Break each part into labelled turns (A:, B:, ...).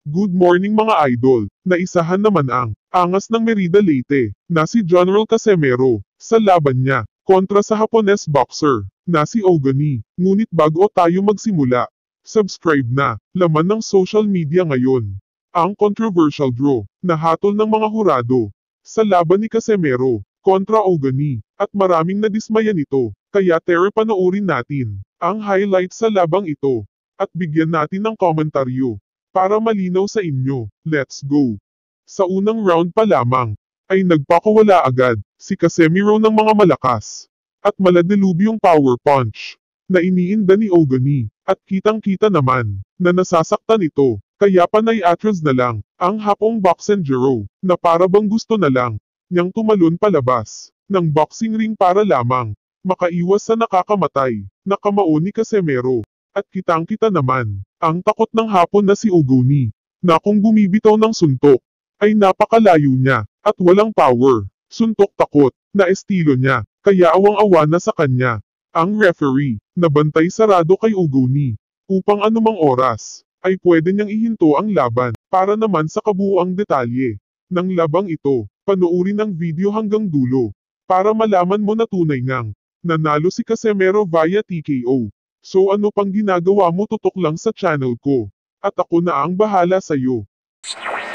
A: Good morning mga idol, naisahan naman ang angas ng Merida Leyte na si General Casimero sa laban niya kontra sa Hapones boxer na si Ogoni. Ngunit bago tayo magsimula, subscribe na. Laman ng social media ngayon ang controversial draw na hatol ng mga hurado sa laban ni Casimero kontra Ogoni at maraming nadismaya nito. Kaya tara panoorin natin ang highlight sa labang ito at bigyan natin ng komentaryo para malinaw sa inyo. Let's go! Sa unang round pa lamang, ay nagpakawala agad si Casimero ng mga malakas at maladilubyong power punch na iniinda ni Ogoni at kitang-kita naman na nasasaktan ito. Kaya panay atras na lang ang Hapong Boxenjero na para bang gusto na lang niyang tumalon palabas ng boxing ring para lamang makaiwas sa nakakamatay na kamao ni Casimero. At kitang-kita naman ang takot ng Hapon na si Ogoni na kung bumibitaw ng suntok ay napakalayo niya at walang power. Suntok takot na estilo niya kaya awang-awa na sa kanya ang referee na bantay sarado kay Ogoni upang anumang oras ay pwede niyang ihinto ang laban. Para naman sa kabuuang detalye ng labang ito, panoorin ang video hanggang dulo para malaman mo na tunay ngang nanalo si Casimero via TKO. So ano pang ginagawa mo? Tutok lang sa channel ko at ako na ang bahala sa'yo.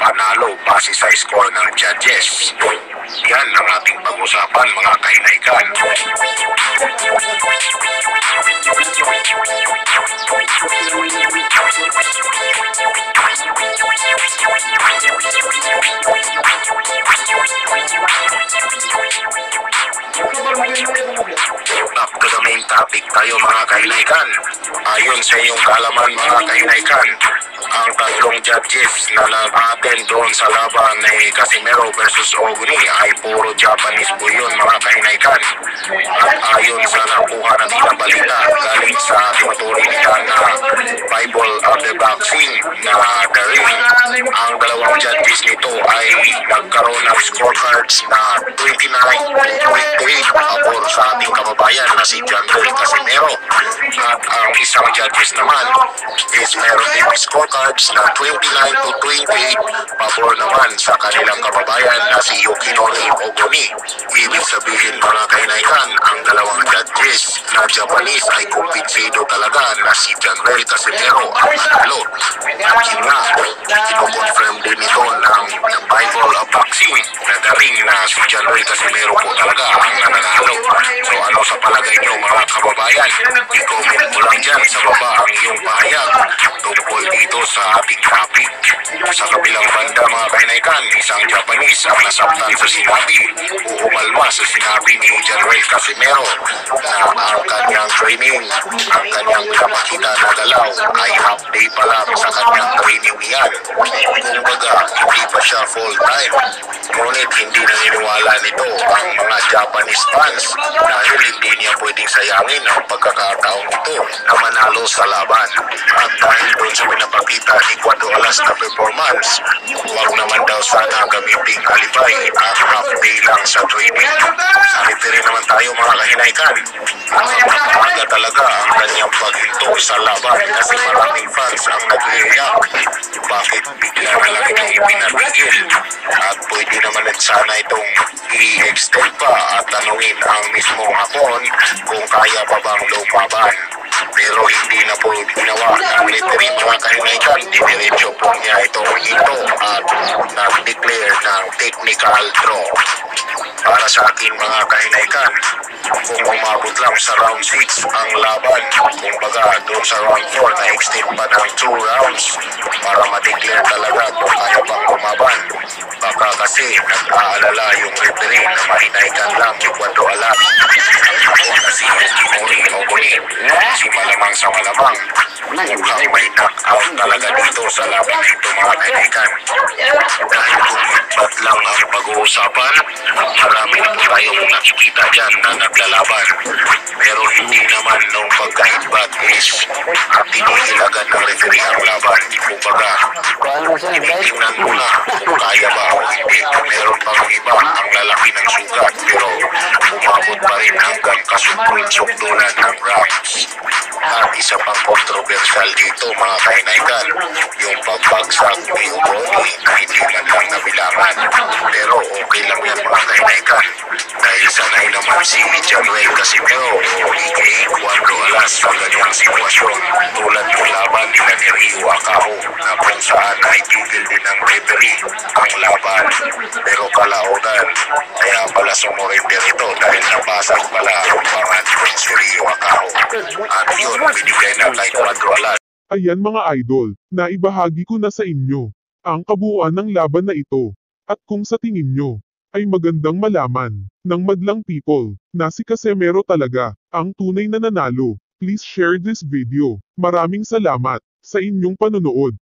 B: Panalo base sa score ng judges. Yan ang ating pag-usapan mga kahinaykan. Back to the main topic tayo mga kahinaykan. Ayon sa inyong kaalaman mga kahinaykan, ang tatlong judges na nag-attend doon sa laban ni Casimero versus Ogoni ay puro Japanese po yun mga kahinaykan. At ayon sa nakuha ng ilang balita galing sa tinuturing nila na Bible of the Boxing na The Ring, ang dalawang judges nito ay nagkaroon ng scorecards na 29-28 pabor sa ating kababayan na si General Casimero. At ang isang judges naman is meron din scorecards na 29-28 pabor naman sa kanilang kababayan na si Yukinori Ogoni. Ibig sabihin mga kahinaykan, ang dalawang judges na Japanese ay kumbinsido talaga na si General Casimero ang nanalo. At yun nga, kinoconfirm din ito ng Bible of Boxing na The Ring na si General Casimero po talaga ang nanalo. So ano sa palagay nyo mga kababayan? I-comment mo lang dyan sa baba ang iyong pahayag tungkol dito sa ating topic. Sa kabilang banda mga kahinaykan, isang Japanese ang nasaktan sa sinabi o umalma sa sinabi ni General Casimero na ang kanyang training, ang kanyang pinapakita na galaw ay half day pa lang sa kanyang training yan. Kumbaga, hindi pa siya full time. Ngunit hindi naniniwala nito ang mga Japanese fans dahil hindi niya pwedeng sayangin ang pagkakataon nito na manalo sa laban. At dahil doon sa pinapakita ni Cuado Alas na performance, huwag naman daw sana gamiting alibay at half day lang sa training. Saliti rin naman tayo mga kahinaykan. Napakaaga talaga ang kanyang paghinto sa laban kasi maraming fans ang nag-iiyak. Bakit bigla na lang itong ipinabigil? At pwede naman sana itong i-extend pa at tanungin ang mismong Hapon kung kaya pa bang lumaban. Pero hindi na po ginawa ng referee mga kahinaykan. Diniretso po niya itong ito at nag-declare ng technical draw. Para sa akin mga kahinaykan, kung umabot lang sa round 6 ang laban, kumbaga doon sa round 4 na extend pa ng 2 rounds para ma-declare talaga kung kaya pang lumaban. Baka kasi nag-aalala yung referee na mahinaykan lang yung Cuado Alas. Ako na si Yukinori Ogoni, si malamang sa malamang mukhang may knock-out talaga dito sa laban nito mga kahinaykan. Dahil kung hitbat lang ang pag-uusapan, marami na po tayong nakikita dyan na naglalaban. Pero hindi naman nung pagkahitbat is tinigil agad ng referee ang laban. Kumbaga, tinitingnan mo na kung kaya ba o hindi. Meron pang iba ang lalaki ng sugat pero umabot pa rin hanggang kasukdulan ng Rams. At isa pang kontrobersyal dito mga kainaigan, yung pagbagsak ni Ugoni na hindi man lang nabilangan. Pero okay lang yan mga kainaigan dahil sanay naman si Januel Casimero o aka Cuando Alas sa ganyang sitwasyon tulad ng laban nila ni Rio Acajo na kung saan ay tigil din ng referee ang laban. Pero kalaunan, kaya pala sumurrender ito dahil napasag pala ang pangat si Rio Acajo. At yun, binigay na kay Cuando Alas.
A: Ayan mga idol, naibahagi ko na sa inyo ang kabuuan ng laban na ito. At kung sa tingin nyo ay magandang malaman ng madlang people na si Casimero talaga ang tunay na nanalo, please share this video. Maraming salamat sa inyong panonood.